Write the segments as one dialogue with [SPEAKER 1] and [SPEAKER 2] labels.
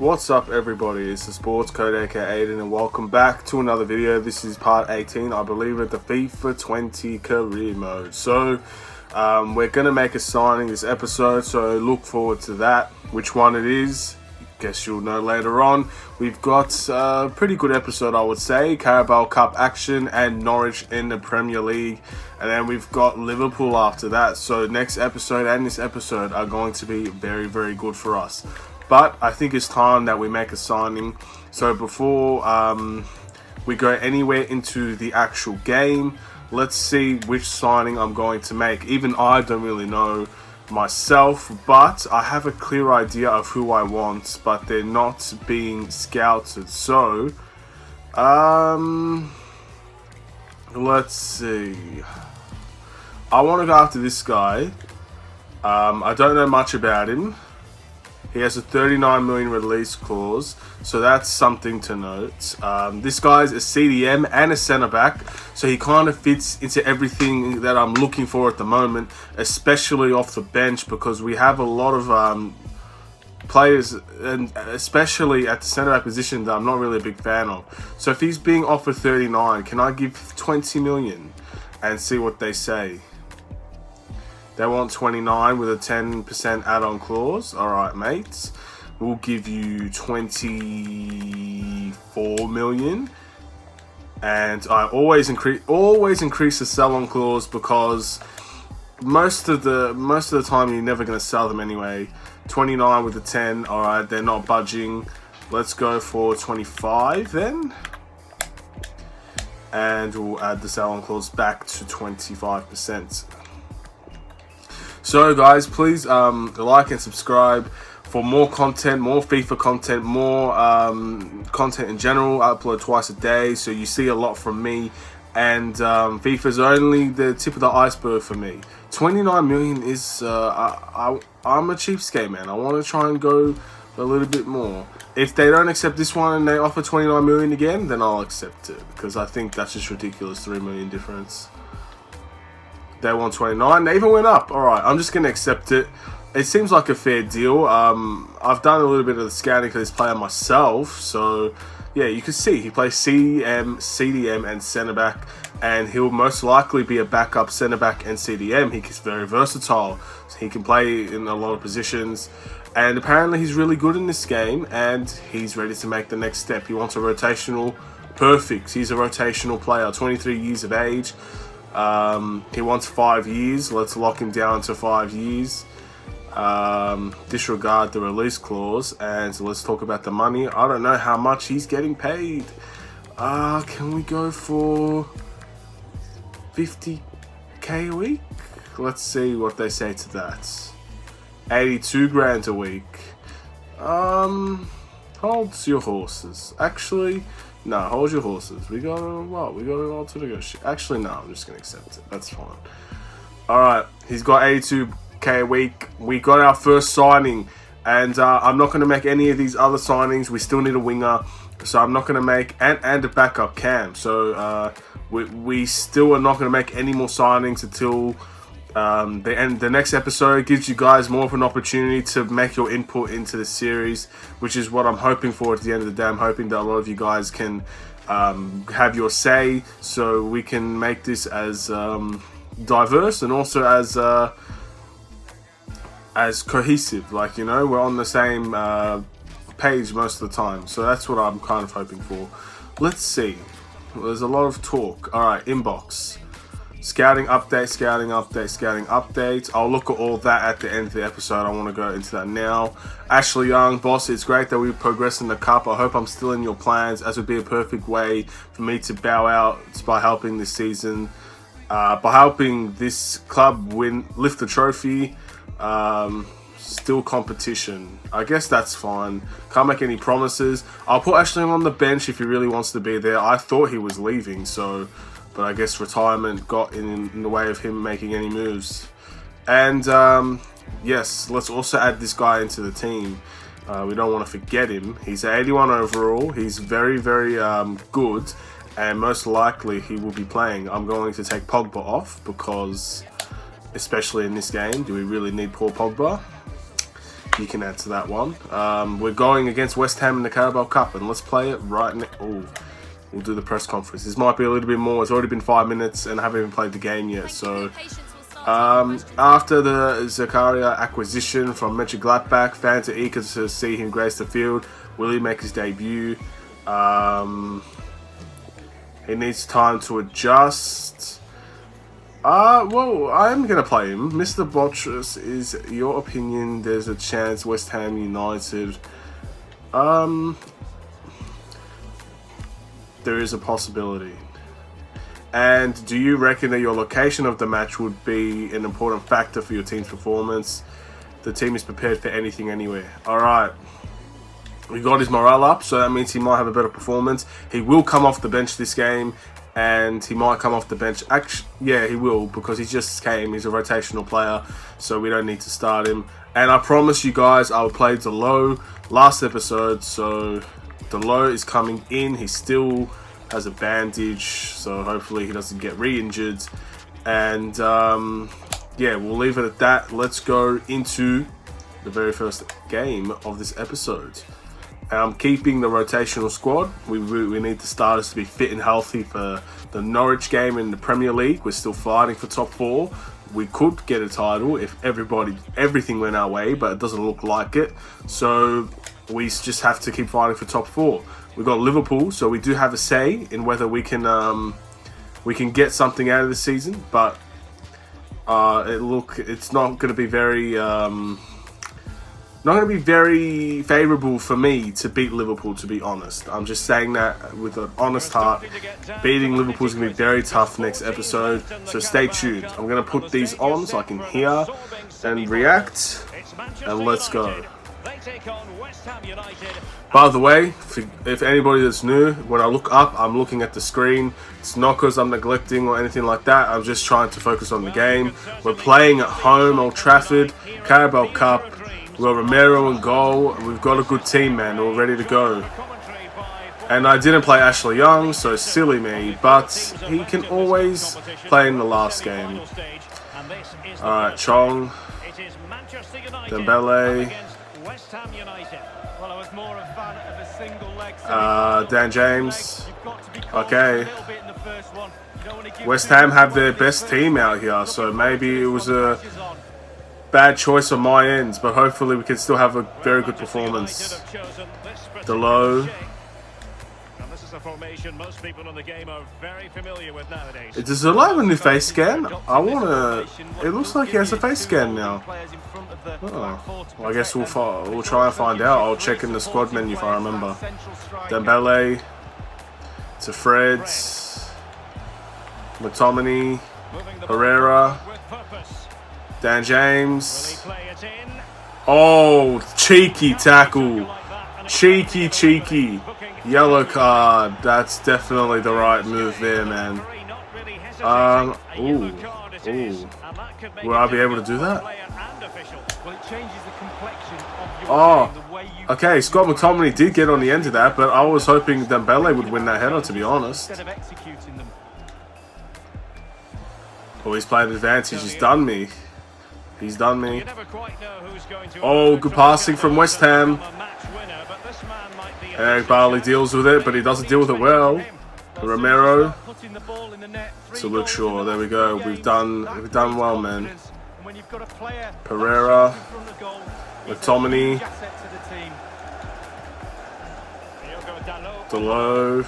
[SPEAKER 1] What's up everybody, it's the Sports Code aka Aiden and welcome back to another video. This is part 18, I believe, of the FIFA 20 career mode. So we're going to make a signing this episode, so look forward to that. Which one it is, guess you'll know later on. We've got a pretty good episode, I would say. Carabao Cup action and Norwich in the Premier League. And then we've got Liverpool after that. So next episode and this episode are going to be very, very good for us. But I think it's time that we make a signing. So before we go anywhere into the actual game, let's see which signing I'm going to make. Even I don't really know myself, but I have a clear idea of who I want, but they're not being scouted. So let's see. I want to go after this guy. I don't know much about him. He has a 39 million release clause, so that's something to note. This guy's a CDM and a centre back, so he kind of fits into everything that I'm looking for at the moment, especially off the bench, because we have a lot of players, and especially at the centre back position, that I'm not really a big fan of. So if he's being offered 39, can I give 20 million and see what they say? They want 29 with a 10% add-on clause. Alright, mates. We'll give you 24 million. And I always increase the sell-on clause, because most of the time you're never going to sell them anyway. 29 with a 10. Alright, they're not budging. Let's go for 25 then. And we'll add the sell-on clause back to 25%. So guys, please like and subscribe for more content, more FIFA content, more content in general. I upload twice a day, so you see a lot from me. And FIFA's only the tip of the iceberg for me. 29 million is, I'm a cheapskate, man. I want to try and go a little bit more. If they don't accept this one and they offer 29 million again, then I'll accept it, because I think that's just ridiculous, 3 million difference. They want 29. They even went up. Alright, I'm just going to accept it. It seems like a fair deal. I've done a little bit of the scouting for this player myself. So, yeah, you can see he plays CDM, CDM, and centre-back. And he'll most likely be a backup centre-back and CDM. He's very versatile. So he can play in a lot of positions. And apparently he's really good in this game. And he's ready to make the next step. He wants a rotational. Perfect. He's a rotational player. 23 years of age. He wants 5 years. Let's lock him down to 5 years. Disregard the release clause, and so let's talk about the money. I don't know how much he's getting paid. Can we go for 50k a week? Let's see what they say to that. 82 grand a week. Hold your horses. Actually, no, hold your horses. We got a lot. We got a lot to negotiate. Actually, no, I'm just going to accept it. That's fine. Alright, he's got 82k a week. We got our first signing. And I'm not going to make any of these other signings. We still need a winger. So I'm not going to make... And a backup cam. So we still are not going to make any more signings until... the next episode gives you guys more of an opportunity to make your input into the series, which is what I'm hoping for at the end of the day. I'm hoping that a lot of you guys can have your say, so we can make this as diverse and also as cohesive. Like, you know, we're on the same page most of the time, so that's what I'm kind of hoping for. Let's see. There's a lot of talk. Alright, inbox. Scouting update, scouting update, scouting update. I'll look at all that at the end of the episode. I want to go into that now. Ashley Young, boss, it's great that we progress in the cup. I hope I'm still in your plans, as would be a perfect way for me to bow out by helping this season. By helping this club lift the trophy. Still competition. I guess that's fine. Can't make any promises. I'll put Ashley on the bench if he really wants to be there. I thought he was leaving, so... But I guess retirement got in the way of him making any moves. And yes, let's also add this guy into the team. We don't want to forget him. He's 81 overall. He's very, very good. And most likely he will be playing. I'm going to take Pogba off because, especially in this game, do we really need poor Pogba? You can answer that one. We're going against West Ham in the Carabao Cup, and let's play it right now. Oh, we'll do the press conference. This might be a little bit more. It's already been 5 minutes, and I haven't even played the game yet. So, after the Zakaria acquisition from Mönchengladbach, fans are eager to see him grace the field. Will he make his debut? He needs time to adjust. Well, I'm going to play him. Mr. Botchus, is your opinion there's a chance West Ham United... there is a possibility. And do you reckon that your location of the match would be an important factor for your team's performance? The team is prepared for anything anywhere. Alright. We got his morale up, so that means he might have a better performance. He will come off the bench this game. And he might come off the bench. Actually, yeah, he will, because he just came. He's a rotational player, so we don't need to start him. And I promise you guys, I'll play Delo last episode. So Delo is coming in. He still has a bandage, so hopefully he doesn't get re-injured. And yeah, we'll leave it at that. Let's go into the very first game of this episode. I'm keeping the rotational squad. We need the starters to be fit and healthy for the Norwich game in the Premier League. We're still fighting for top 4. We could get a title if everything went our way, but it doesn't look like it. So we just have to keep fighting for top 4. We've got Liverpool, so we do have a say in whether we can get something out of the season. But it's not going to be very. Not going to be very favourable for me to beat Liverpool, to be honest. I'm just saying that with an honest heart. Beating Liverpool is going to be very tough next episode, so stay tuned. I'm going to put these on so I can hear and react, and let's go. By the way, if anybody that's new, when I look up, I'm looking at the screen. It's not because I'm neglecting or anything like that. I'm just trying to focus on the game. We're playing at home, Old Trafford, Carabao Cup. We've got Romero in goal. We've got a good team, man. We're ready to go. And I didn't play Ashley Young, so silly me. But he can always play in the last game. Alright, Chong. Dembele. Dan James. Okay. West Ham have their best team out here, so maybe it was a bad choice on my end, but hopefully we can still have a very good performance. Delo. Does Delo have a new face scan? It looks like he has a face scan now. Oh, well, I guess we'll try and find out. I'll check in the squad menu if I remember. Dembele. To Fred. McTominay. Herrera. Dan James. Oh, cheeky tackle. Cheeky. Yellow card. That's definitely the right move there, man. Ooh. Will I be able to do that? Oh, okay. Scott McTominay did get on the end of that, but I was hoping Dembele would win that header, to be honest. Oh, he's playing advantage. He's done me. He's done me. Oh, good passing from West Ham. Eric Barley deals with it, but he doesn't deal with it well. Romero to Luke Shaw. There we go. We've done well, man. Pereira, McTominay, Delo.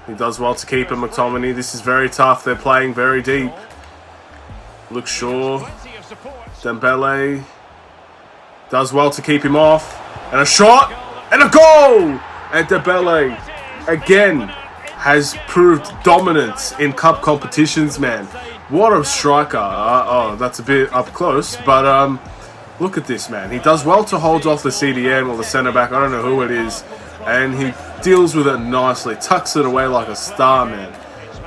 [SPEAKER 1] He does well to keep him, McTominay. This is very tough. They're playing very deep. Luke Shaw, Dembele. Does well to keep him off. And a shot. And a goal! And Dembele, again, has proved dominance in cup competitions, man. What a striker. Oh, that's a bit up close. But look at this, man. He does well to hold off the CDM or the centre-back. I don't know who it is. And he deals with it nicely. Tucks it away like a star, man.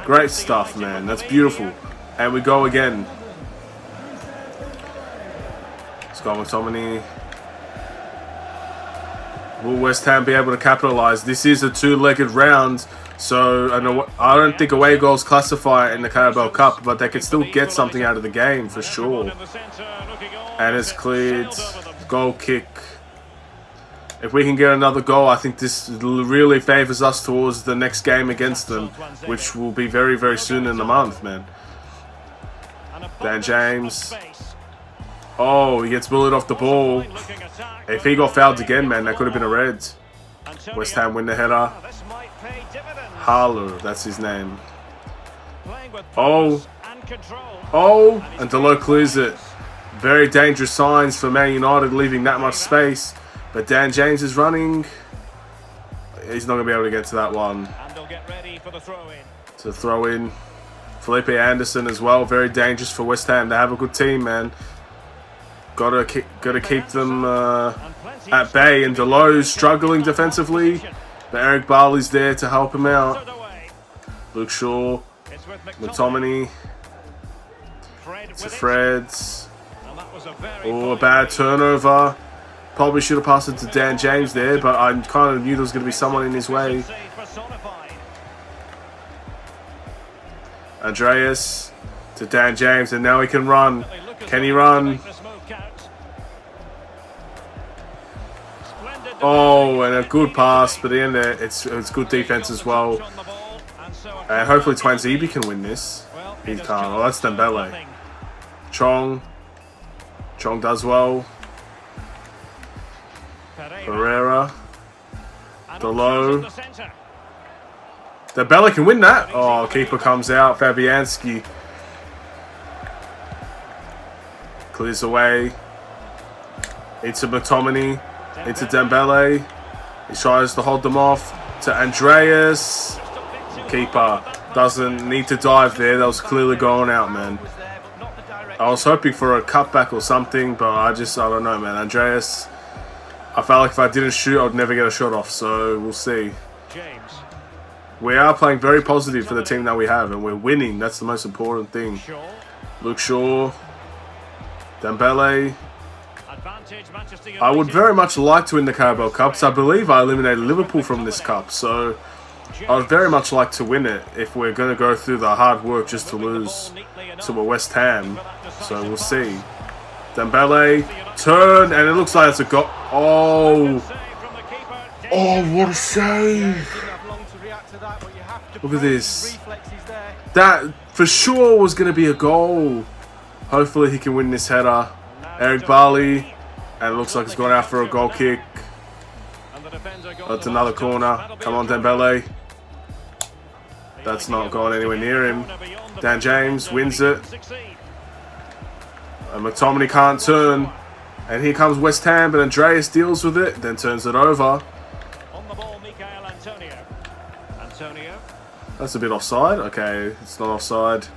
[SPEAKER 1] Great stuff, man. That's beautiful. And we go again. Scott McTominay. Will West Ham be able to capitalise? This is a two-legged round, so I don't think away goals classify in the Carabao Cup, but they can still get something out of the game for sure. And it's cleared. Goal kick. If we can get another goal, I think this really favours us towards the next game against them, which will be very, very soon in the month, man. Dan James. Oh, he gets bullied off the ball. If he got fouled again, man, that could have been a red. West Ham win the header. Harlow, that's his name. Oh. Oh, and Delo clears it. Very dangerous signs for Man United leaving that much space. But Dan James is running. He's not going to be able to get to that one. To throw in. Felipe Anderson as well. Very dangerous for West Ham. They have a good team, man. Gotta keep them at bay. And Delo's struggling defensively. But Eric Barley's there to help him out. Luke Shaw. McTominay. To Freds. Oh, a bad turnover. Probably should have passed it to Dan James there, but I kind of knew there was going to be someone in his way. Andreas to Dan James, and now he can run. Can he run? Oh, and a good pass, but in there, it's good defense as well. And hopefully Twanzebe can win this. He can't. Oh, that's Dembele. Chong does well. Pereira. Delo. Dembele can win that. Oh, keeper comes out. Fabianski. Clears away. Into McTominay. Into Dembele. He tries to hold them off. To Andreas. Keeper doesn't need to dive there. That was clearly going out, man. I was hoping for a cutback or something, but I don't know, man. Andreas, I felt like if I didn't shoot, I would never get a shot off, so we'll see. We are playing very positive for the team that we have, and we're winning. That's the most important thing. Luke Shaw. Dembele. I would very much like to win the Carabao Cups. I believe I eliminated Liverpool from this cup, so I would very much like to win it if we're going to go through the hard work just to lose to a West Ham. So we'll see. Dembele, turn, and it looks like it's a goal. Oh. Oh, what a save. Look at this. That for sure was going to be a goal. Hopefully he can win this header. Eric Barley, and it looks like he's gone out for a goal kick. That's another corner. Come on, Dembele. That's not going anywhere near him. Dan James wins it. And McTominay can't turn. And here comes West Ham, but Andreas deals with it, then turns it over. That's a bit offside. Okay, it's not offside.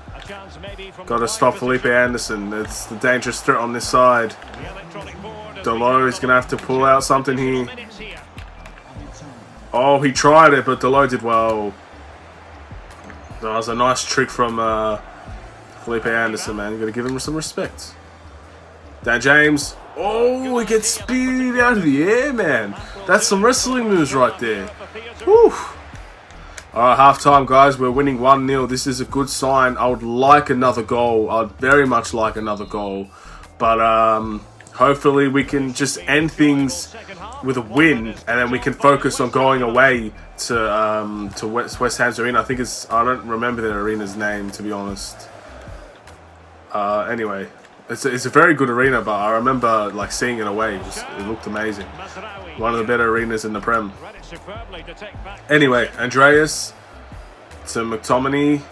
[SPEAKER 1] Got to stop Felipe Anderson. It's the dangerous threat on this side. Delo is going to have to pull out something here. Oh, he tried it, but Delo did well. That was a nice trick from Felipe Anderson, man. You got to give him some respect. Dan James. Oh, he gets speeded out of the air, man. That's some wrestling moves right there. Whew. Alright, half-time, guys. We're winning 1-0. This is a good sign. I would like another goal. I'd very much like another goal. But hopefully we can just end things with a win, and then we can focus on going away to West Ham's arena. I think I don't remember the arena's name, to be honest. Anyway, it's a very good arena, but I remember like seeing it away. It looked amazing. One of the better arenas in the Prem. Anyway, Andreas to McTominay.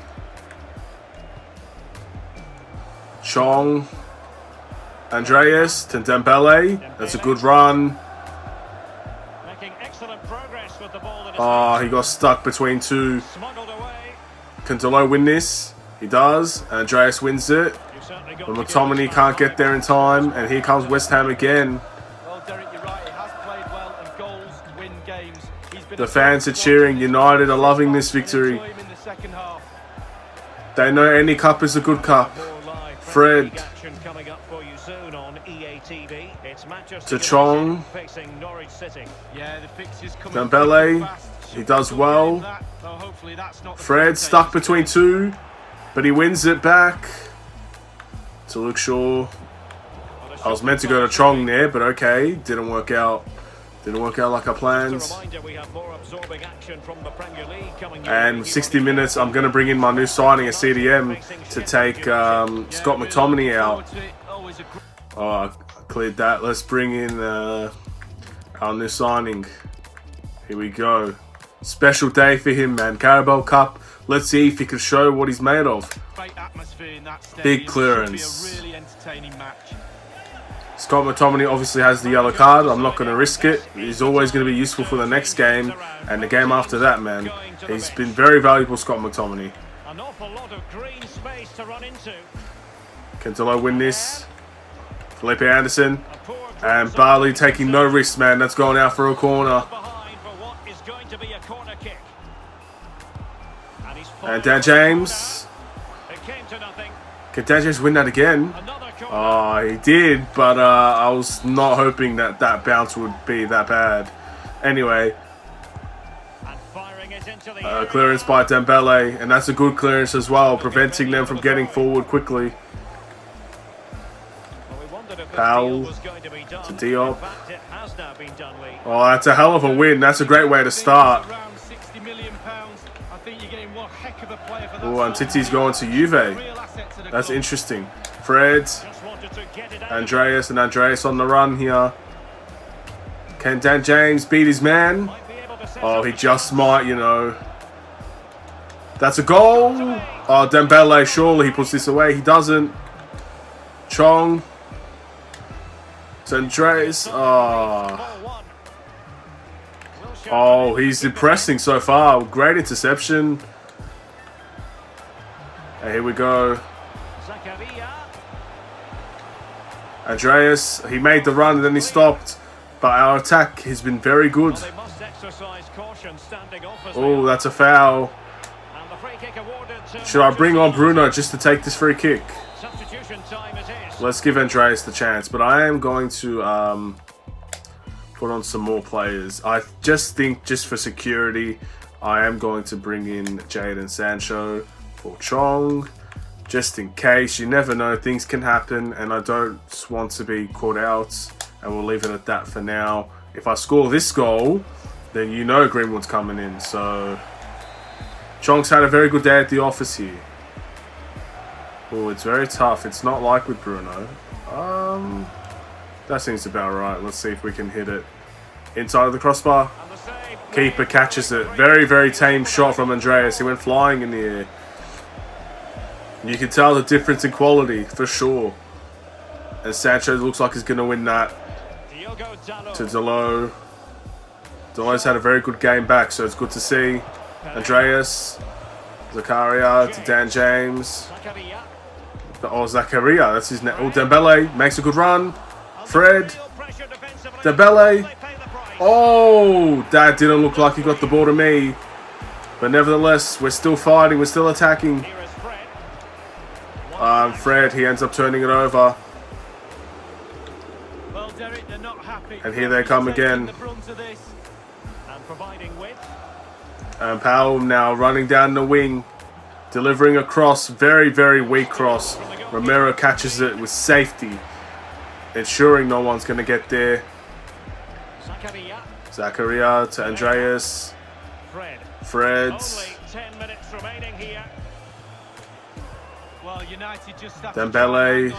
[SPEAKER 1] Chong. Andreas to Dembele. That's a good run. Oh, he got stuck between two. Can Delo win this? He does. Andreas wins it. But McTominay can't get there in time. And here comes West Ham again. The fans are cheering. United are loving this victory. They know any cup is a good cup. Fred. to Chong. Dembele, he does well. Fred stuck between two, but he wins it back to Luke Shaw. I was meant to go to Chong there, but okay, didn't work out. Didn't work out like I planned. And 60 minutes, I'm going to bring in my new signing, a CDM, to take Scott McTominay out. Oh, I cleared that. Let's bring in our new signing. Here we go. Special day for him, man. Carabao Cup. Let's see if he can show what he's made of. Big clearance. Scott McTominay obviously has the yellow card. I'm not going to risk it. He's always going to be useful for the next game and the game after that, man. He's been very valuable, Scott McTominay. Can Delo win this? Felipe Anderson. And Barley taking no risks, man. That's going out for a corner. And Dan James. Can Dan James win that again? Oh, he did, but I was not hoping that that bounce would be that bad. Anyway, clearance by Dembele, and that's a good clearance as well, preventing them from getting forward quickly. Powell to Diop. Oh, that's a hell of a win. That's a great way to start. Oh, and Titi's going to Juve. That's interesting. Fred, Andreas, and Andreas on the run here. Can Dan James beat his man? Oh, he just might, you know. That's a goal. Oh, Dembele, surely he puts this away. He doesn't. Chong. To Andreas. Oh. Oh, he's impressing so far. Great interception. And here we go. Andreas, he made the run and then he stopped. But our attack has been very good. Oh, that's a foul. Should I bring on Bruno just to take this free kick? Let's give Andreas the chance. But I am going to put on some more players. I just think, just for security, I am going to bring in Jadon Sancho for Chong. Just in case, you never know, things can happen, and I don't want to be caught out, and we'll leave it at that for now. If I score this goal, then you know Greenwood's coming in, so Chong's had a very good day at the office here. Oh, it's very tough. It's not like with Bruno. That seems about right. Let's see if we can hit it inside of the crossbar. Keeper catches it. Very, very tame shot from Andreas. He went flying in the air. You can tell the difference in quality, for sure. And Sancho looks like he's going to win that. To Delo. Delo's had a very good game back, so it's good to see. Andreas. Zakaria to Dan James. Oh, Zakaria, that's his name. Oh, Dembele makes a good run. Fred. Dembele. Oh, that didn't look like he got the ball to me. But nevertheless, we're still fighting. We're still attacking. Fred, he ends up turning it over. And here they come again. And Powell now running down the wing. Delivering a cross. Very, very weak cross. Romero catches it with safety. Ensuring no one's going to get there. Zakaria to Andreas. Fred. Dembele.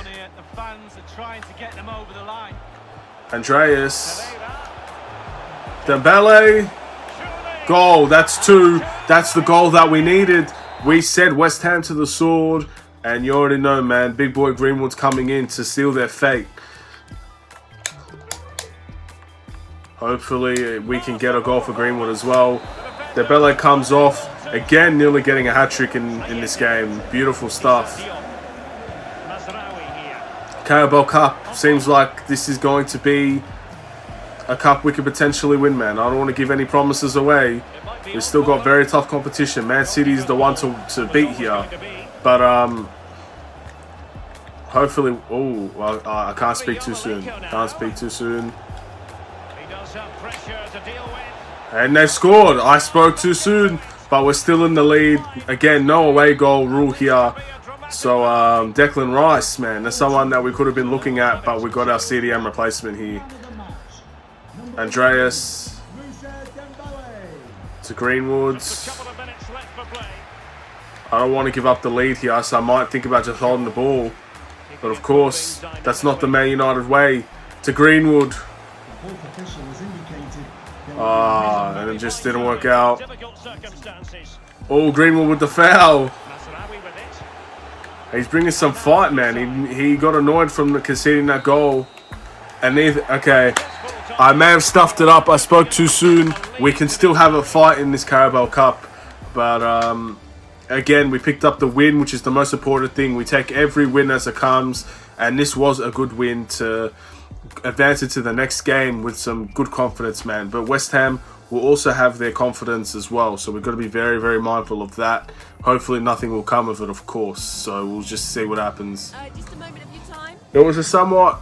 [SPEAKER 1] Andreas. Dembele. Goal. That's two. That's the goal that we needed. We said West Ham to the sword. And you already know, man. Big boy Greenwood's coming in to seal their fate. Hopefully we can get a goal for Greenwood as well. Dembele comes off. Again, nearly getting a hat-trick in this game. Beautiful stuff. Carabao Cup. Seems like this is going to be a cup we could potentially win, man. I don't want to give any promises away. We've still got very tough competition. Man City is the one to beat here. But Hopefully, oh, well, I can't speak too soon. Can't speak too soon. And they've scored. I spoke too soon, but we're still in the lead. Again, no away goal rule here. So, Declan Rice, man, that's someone that we could have been looking at, but we got our CDM replacement here. Andreas to Greenwoods. I don't want to give up the lead here, so I might think about just holding the ball. But of course, that's not the Man United way. To Greenwood. And it just didn't work out. Oh, Greenwood with the foul. He's bringing some fight, man. He got annoyed from conceding that goal. And okay, I may have stuffed it up. I spoke too soon. We can still have a fight in this Carabao Cup. But again, we picked up the win, which is the most important thing. We take every win as it comes. And this was a good win to advance into the next game with some good confidence, man. But West Ham will also have their confidence as well. So we've got to be very, very mindful of that. Hopefully nothing will come of it, of course. So we'll just see what happens.
[SPEAKER 2] Just a moment of your time.
[SPEAKER 1] It was a somewhat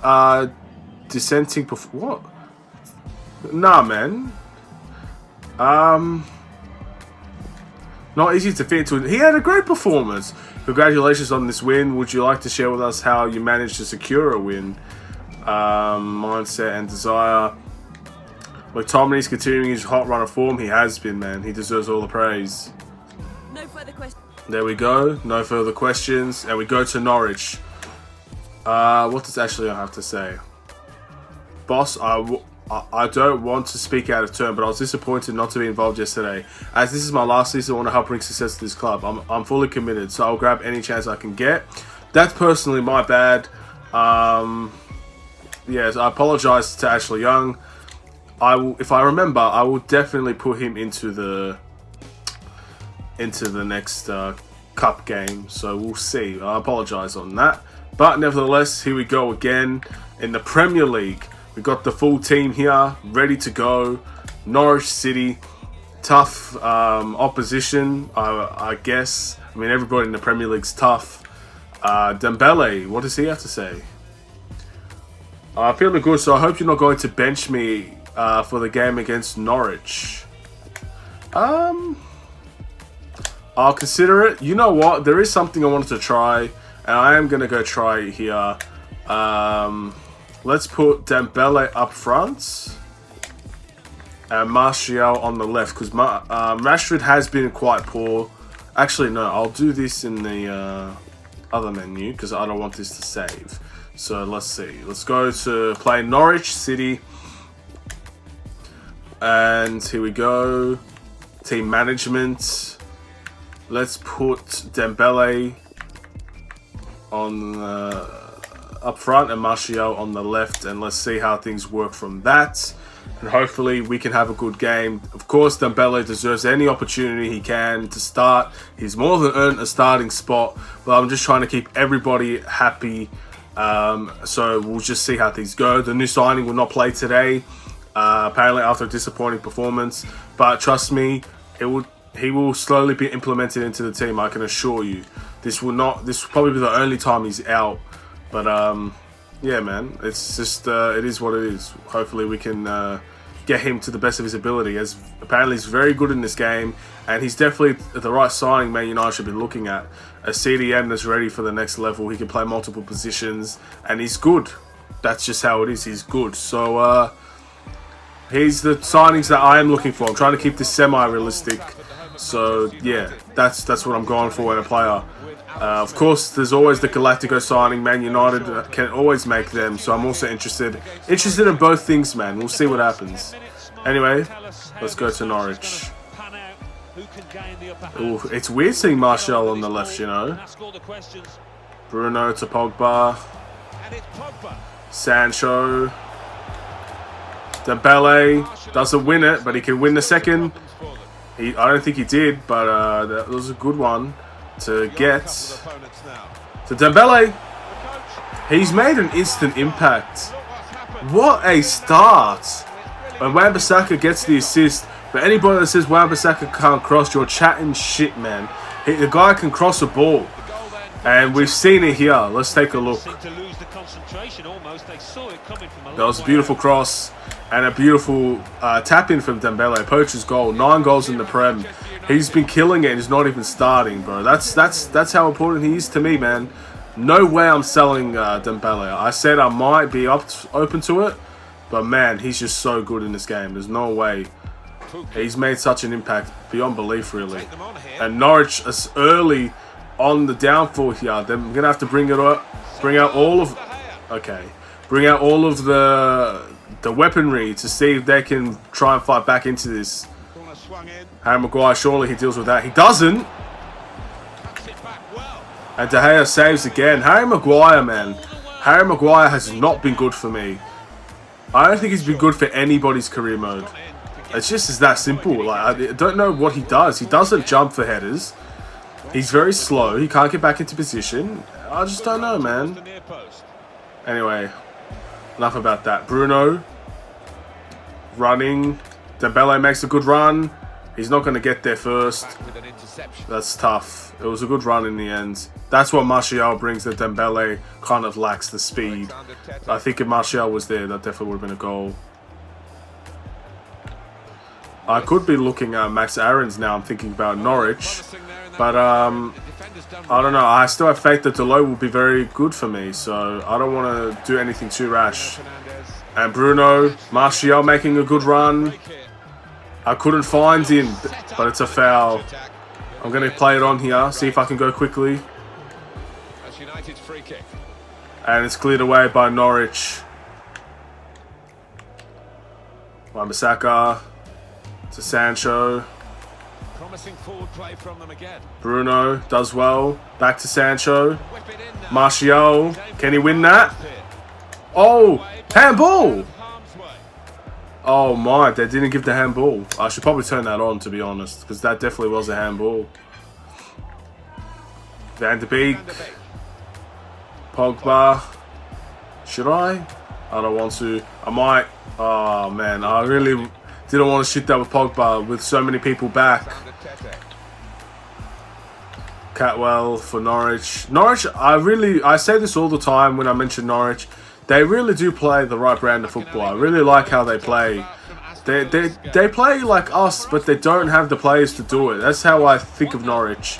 [SPEAKER 1] dissenting... What? Nah, man. Not easy to fit into. He had a great performance. Congratulations on this win. Would you like to share with us how you managed to secure a win? Mindset and desire. McTominay's continuing his hot run of form. He has been, man. He deserves all the praise.
[SPEAKER 2] No further questions.
[SPEAKER 1] There we go. No further questions. And we go to Norwich. What does Ashley have to say? Boss, I don't want to speak out of turn, but I was disappointed not to be involved yesterday. As this is my last season, I want to help bring success to this club. I'm fully committed, so I'll grab any chance I can get. That's personally my bad. Yes, I apologise to Ashley Young. If I remember, I will definitely put him into the next cup game. So we'll see. I apologise on that, but nevertheless, here we go again in the Premier League. We got the full team here, ready to go. Norwich City, tough opposition, I guess. I mean, everybody in the Premier League's tough. Dembele, what does he have to say? I'm feeling good, so I hope you're not going to bench me for the game against Norwich. I'll consider it. You know what? There is something I wanted to try, and I am going to go try it here. Let's put Dembele up front and Martial on the left, because Rashford has been quite poor. Actually, no, I'll do this in the other menu because I don't want this to save. So let's see. Let's go to play Norwich City. And here we go. Team management. Let's put Dembele on up front and Martial on the left, and let's see how things work from that. And hopefully we can have a good game. Of course, Dembele deserves any opportunity he can to start. He's more than earned a starting spot, but I'm just trying to keep everybody happy. So we'll just see how things go. The new signing will not play today, apparently after a disappointing performance. But trust me, he will slowly be implemented into the team. I can assure you. This will probably be the only time he's out. But yeah, man, it's just it is what it is. Hopefully we can get him to the best of his ability, as apparently he's very good in this game, and he's definitely the right signing Man United should be looking at. A CDM that's ready for the next level. He can play multiple positions, and he's good. That's just how it is. He's good. So he's the signings that I am looking for. I'm trying to keep this semi-realistic. So yeah, that's what I'm going for in a player. Of course, there's always the Galactico signing. Man United can always make them, so I'm also interested in both things, man. We'll see what happens. Anyway, let's go to Norwich. Ooh, it's weird seeing Martial on the left, you know. Bruno to Pogba. Sancho. Dembele doesn't win it, but he can win the second. I don't think he did, but that was a good one to get. To Dembele. He's made an instant impact. What a start. When Wan-Bissaka gets the assist, but anybody that says Wan-Bissaka can't cross, you're chatting shit, man. The guy can cross a ball. And we've seen it here. Let's take a look.
[SPEAKER 3] Seemed to lose the concentration almost. They saw it coming from a
[SPEAKER 1] That was a beautiful cross and a beautiful tap in from Dembele. Poacher's goal. 9 goals in the Prem. He's been killing it and he's not even starting, bro. That's how important he is to me, man. No way I'm selling Dembele. I said I might be open to it, but man, he's just so good in this game. There's no way. He's made such an impact beyond belief, really. And Norwich is early on the downfall here. They're gonna have to bring out all of the weaponry to see if they can try and fight back into this. Harry Maguire, surely he deals with that. He doesn't. And De Gea saves again. Harry Maguire, man. Harry Maguire has not been good for me. I don't think he's been good for anybody's career mode. It's just that simple. Like, I don't know what he does. He doesn't jump for headers. He's very slow. He can't get back into position. I just don't know, man. Anyway, enough about that. Bruno running. Dembele makes a good run. He's not going to get there first. That's tough. It was a good run in the end. That's what Martial brings that Dembele kind of lacks the speed. I think if Martial was there, that definitely would have been a goal. I could be looking at Max Aarons now. I'm thinking about Norwich. But I don't know. I still have faith that Deloitte will be very good for me. So I don't want to do anything too rash. And Bruno, Martial making a good run. I couldn't find him, but it's a foul. I'm going to play it on here, see if I can go quickly. And it's cleared away by Norwich. Wan-Bissaka to Sancho. Bruno does well. Back to Sancho. Martial. Can he win that? Oh, handball! Oh my, they didn't give the handball. I should probably turn that on, to be honest, because that definitely was a handball. Van de Beek. Pogba. Should I? I don't want to. I might. Oh man, I really didn't want to shoot that with Pogba with so many people back. Catwell for Norwich. Norwich, I say this all the time when I mention Norwich. They really do play the right brand of football. I really like how they play. They play like us, but they don't have the players to do it. That's how I think of Norwich.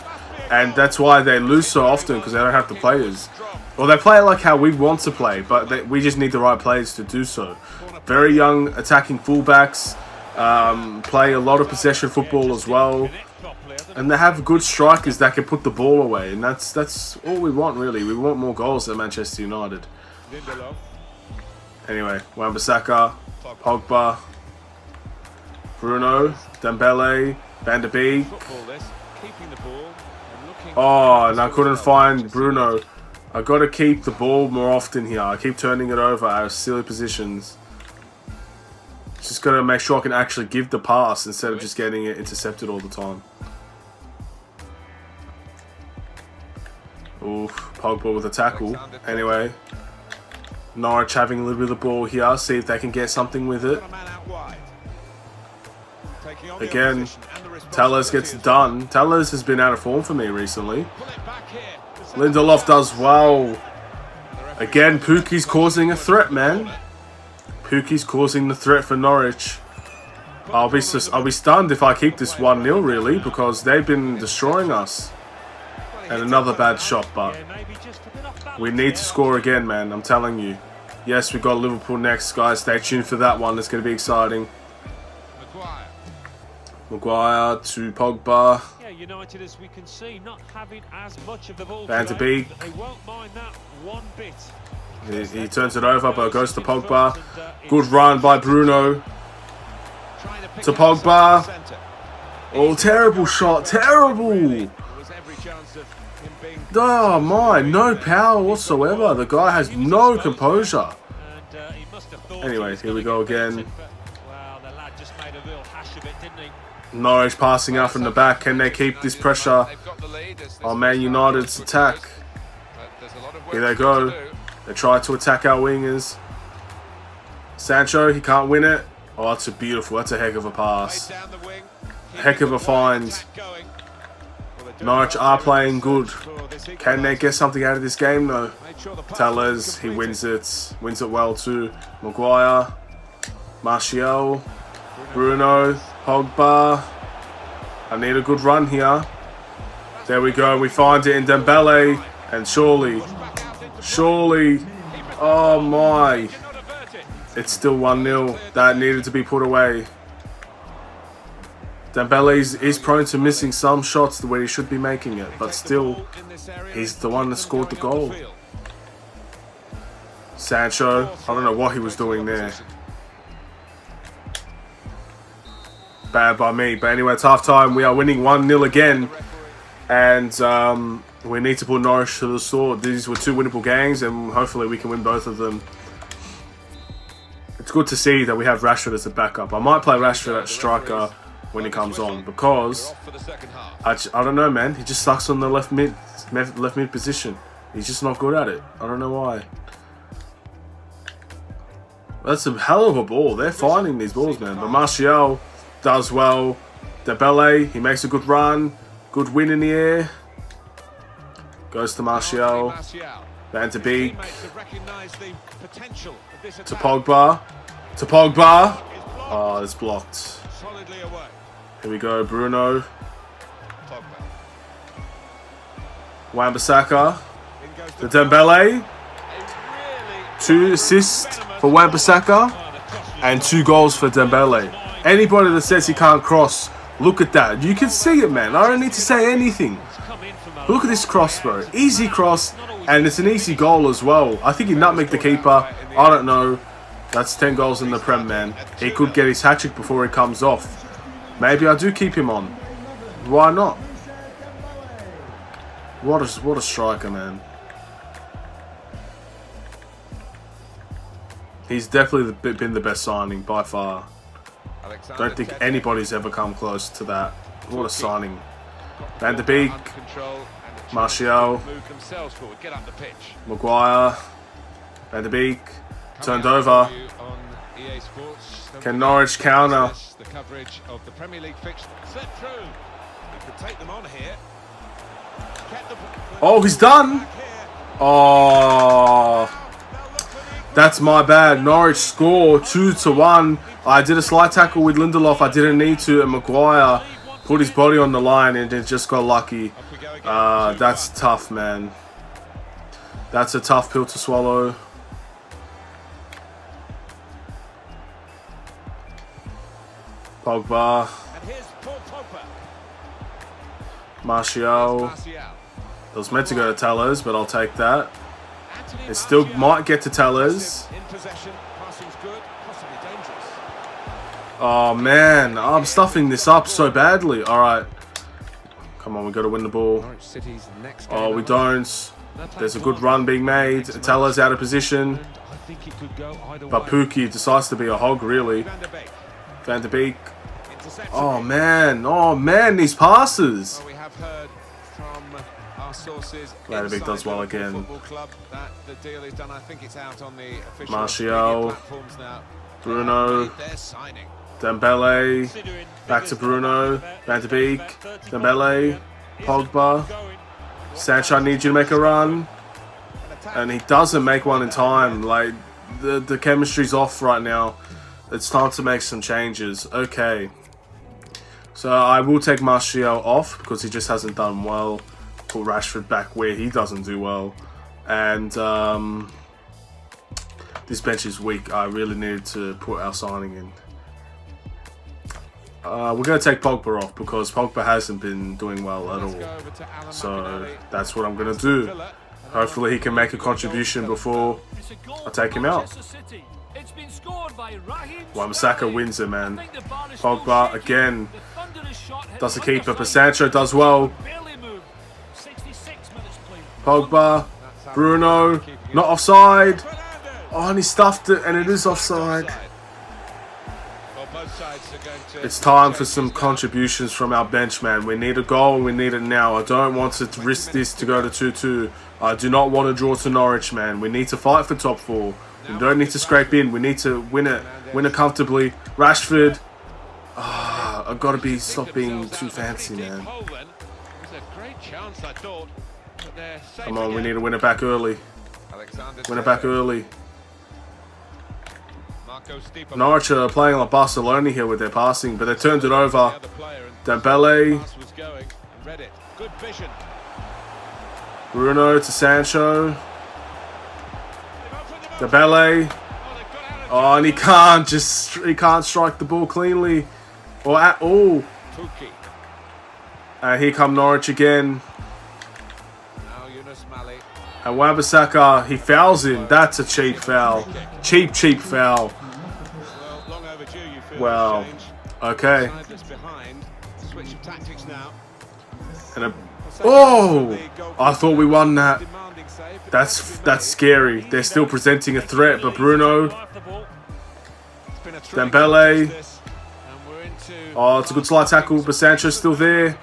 [SPEAKER 1] And that's why they lose so often, because they don't have the players. Well, they play like how we want to play, but we just need the right players to do so. Very young attacking fullbacks. Play a lot of possession football as well. And they have good strikers that can put the ball away. And that's all we want, really. We want more goals at Manchester United. Anyway, Wan-Bissaka, Pogba, Bruno, Dembele, Van de Beek. Oh, and I couldn't find Bruno. I got to keep the ball more often here. I keep turning it over out of silly positions. Just got to make sure I can actually give the pass instead of just getting it intercepted all the time. Oof, Pogba with a tackle. Anyway. Norwich having a little bit of the ball here. See if they can get something with it. Again, Tellers gets done. Tellers has been out of form for me recently. Lindelof does well. Again, Pukki's causing a threat, man. Pukki's causing the threat for Norwich. I'll be stunned if I keep this 1-0, really, because they've been destroying us. And another bad shot, but we need to score again, man. I'm telling you. Yes, we got Liverpool next, guys. Stay tuned for that one. It's going to be exciting. Maguire to Pogba.
[SPEAKER 3] Yeah, United, as we can see, not having as much of the ball.
[SPEAKER 1] Van de Beek.
[SPEAKER 3] They won't mind that one bit.
[SPEAKER 1] He turns it over, but it goes to Pogba. Good run by Bruno. To Pogba. Oh, terrible shot. Terrible. Oh my, no power whatsoever. The guy has no composure. Anyway, here we go again. Norwich passing out from the back. Can they keep this pressure on Man United's attack? Here they go. They try to attack our wingers. Sancho, he can't win it. Oh, that's a beautiful, that's a heck of a pass. Heck of a find. Norwich are playing good. Can they get something out of this game though? Tellers, he wins it well too. Maguire, Martial, Bruno, Pogba. I need a good run here. There we go, we find it in Dembele, and surely, oh my. It's still 1-0. That needed to be put away. Dembele is prone to missing some shots where he should be making it, but still, he's the one that scored the goal. Sancho, I don't know what he was doing there. Bad by me, but anyway, it's half time. We are winning 1-0 again, and we need to put Norwich to the sword. These were 2 winnable games, and hopefully we can win both of them. It's good to see that we have Rashford as a backup. I might play Rashford at striker when he comes on, because I don't know, man. He just sucks on the left mid position. He's just not good at it. I don't know why. That's a hell of a ball. They're finding these balls, man. But Martial does well. Dembele, he makes a good run. Good win in the air. Goes to Martial. Van de Beek. To Pogba. To Pogba. Oh, it's blocked. Here we go, Bruno. Wan-Bissaka. To Dembele. 2 assists for Wan-Bissaka. And 2 goals for Dembele. Anybody that says he can't cross, look at that. You can see it, man. I don't need to say anything. Look at this cross, bro. Easy cross. And it's an easy goal as well. I think he nutmegged the keeper. I don't know. That's 10 goals in the Prem, man. He could get his hat-trick before he comes off. Maybe I do keep him on. Why not? What a striker, man. He's definitely been the best signing by far. Don't think anybody's ever come close to that. What a signing. Van de Beek. Martial. Maguire. Van de Beek. Turned over. Can Norwich counter? Oh, he's done. Oh, that's my bad. Norwich score 2-1. I did a slide tackle with Lindelof. I didn't need to, and Maguire put his body on the line and it just got lucky. That's tough, man. That's a tough pill to swallow. Pogba. Martial. It was meant to go to Tellers, but I'll take that. It still might get to Tellers. Oh, man. I'm stuffing this up so badly. All right. Come on, we got to win the ball. Oh, we don't. There's a good run being made. Tellers out of position. But Pookie decides to be a hog, really. Van de Beek. Oh, man. Oh, man, these passes. Van de Beek does well again. Martial. Bruno. Dembele. Back to Bruno. Van de Beek. Dembele. Pogba. Sancho, I need you to make a run. And he doesn't make one in time. Like, the chemistry's off right now. It's time to make some changes. Okay. So I will take Martial off because he just hasn't done well. Put Rashford back where he doesn't do well. And this bench is weak. I really needed to put our signing in. We're going to take Pogba off because Pogba hasn't been doing well at all. So that's what I'm going to do. Hopefully he can make a contribution before I take him out. Wan-Bissaka wins it, man. Pogba again does the keeper, but Sancho does well. Pogba, Bruno, not offside. Oh, and he stuffed it, and it is offside. It's time for some contributions from our bench, man. We need a goal, we need it now. I don't want to risk this to go to 2-2. I do not want to draw to Norwich, man. We need to fight for top 4. We don't need to scrape in. We need to win it comfortably. Rashford. I've got to stop being too fancy, man.
[SPEAKER 3] was a great chance, I thought. But they're safe
[SPEAKER 1] Come on, we
[SPEAKER 3] again.
[SPEAKER 1] need to win it back early. Win it back early. Norwich are playing like Barcelona here with their passing, but they turned it over. Dembele.
[SPEAKER 3] Good vision.
[SPEAKER 1] Bruno to Sancho. Dembele. Oh, and he can't strike the ball cleanly or at all. And here come Norwich again. And Wan-Bissaka, he fouls him. That's a cheap foul. Cheap foul. Well, okay. And oh, I thought we won that. That's scary. They're still presenting a threat, but Bruno, Dembele. Oh, it's a good slide tackle, but Sancho's still there.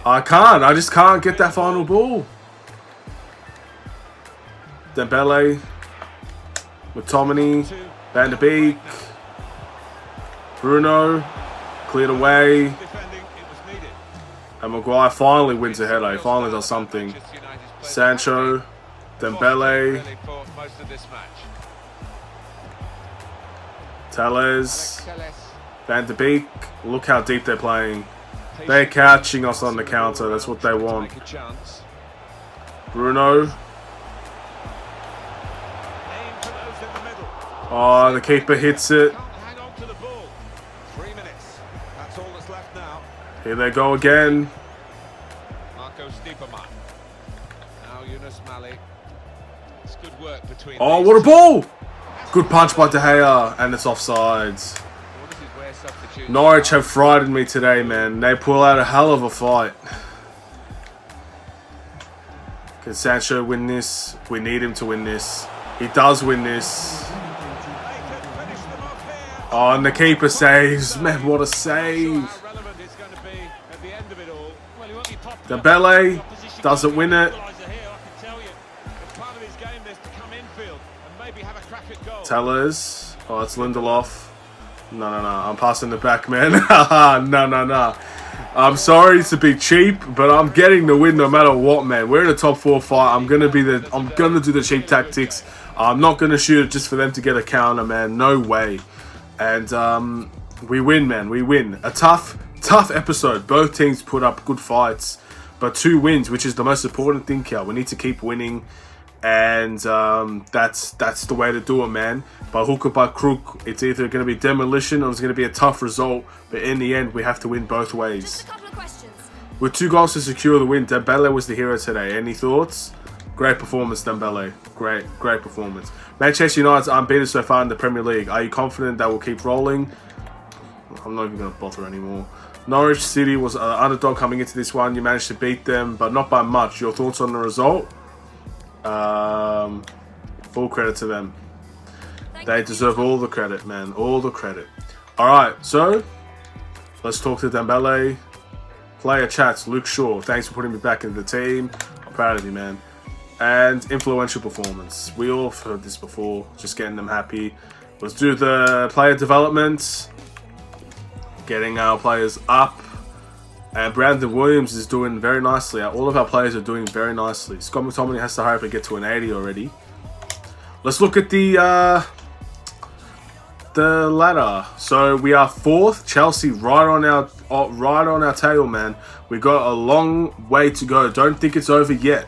[SPEAKER 1] I just can't get that final ball. Dembele, McTominay, Van der Beek, Bruno, cleared away. And Maguire finally wins a header. He finally does something. Sancho, Dembele, Telles, Van der Beek. Look how deep they're playing. They're catching us on the counter. That's what they want. Bruno. Oh, the keeper hits it. Here they go again. Oh, what a ball! Good punch by De Gea, and it's offsides. Norwich have frightened me today, man. They pull out a hell of a fight. Can Sancho win this? We need him to win this. He does win this. Oh, and the keeper saves. Man, what a save. Dembele doesn't win it. Tellers. Oh, it's Lindelof. No. I'm passing it back, man. No. I'm sorry to be cheap, but I'm getting the win no matter what, man. We're in a top 4 fight. I'm gonna do the cheap tactics. I'm not gonna shoot it just for them to get a counter, man. No way. And we win, man. We win. A tough episode. Both teams put up good fights, but 2 wins, which is the most important thing here. We need to keep winning, and that's the way to do it, man. By hook or by crook, it's either going to be demolition or it's going to be a tough result. But in the end, we have to win both ways.
[SPEAKER 2] Just a couple of questions.
[SPEAKER 1] With 2 goals to secure the win, Dembele was the hero today. Any thoughts? Great performance, Dembele. Great performance. Manchester United's unbeaten so far in the Premier League. Are you confident that will keep rolling? I'm not even going to bother anymore. Norwich City was an underdog coming into this one. You managed to beat them, but not by much. Your thoughts on the result? Full credit to them. They deserve all the credit, man. All the credit. Alright, so let's talk to Dembele. Player chats. Luke Shaw. Thanks for putting me back into the team. I'm proud of you, man. And influential performance. We all have heard this before. Just getting them happy. Let's do the player development. Getting our players up. And Brandon Williams is doing very nicely. All of our players are doing very nicely. Scott McTominay has to hurry up and get to an 80 already. Let's look at the ladder. So we are 4th. Chelsea right on our tail, man. We got a long way to go. Don't think it's over yet.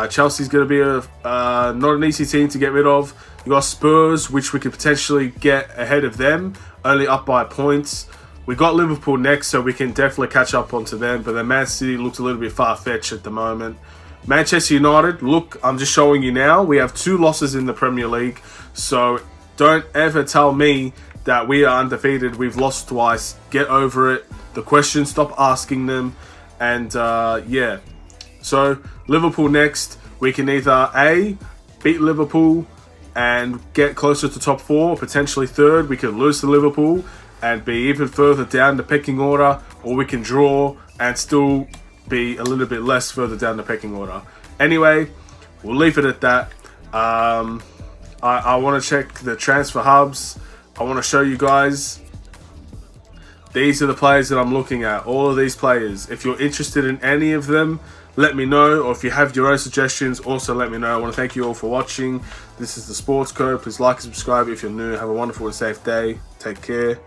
[SPEAKER 1] Chelsea's going to be not an easy team to get rid of. You got Spurs, which we could potentially get ahead of them, only up by points. We got Liverpool next, so we can definitely catch up onto them. But then Man City looks a little bit far-fetched at the moment. Manchester United, look, I'm just showing you now. We have 2 losses in the Premier League. So don't ever tell me that we are undefeated. We've lost twice. Get over it. The questions, stop asking them. And yeah. So Liverpool next. We can either A, beat Liverpool and get closer to top 4, potentially 3rd. We could lose to Liverpool and be even further down the pecking order, or we can draw and still be a little bit less further down the pecking order. Anyway, we'll leave it at that. I want to check the transfer hubs. I want to show you guys these are the players that I'm looking at. All of these players. If you're interested in any of them, let me know. Or if you have your own suggestions, also let me know. I want to thank you all for watching. This is the Sports Code. Please like and subscribe if you're new. Have a wonderful and safe day. Take care.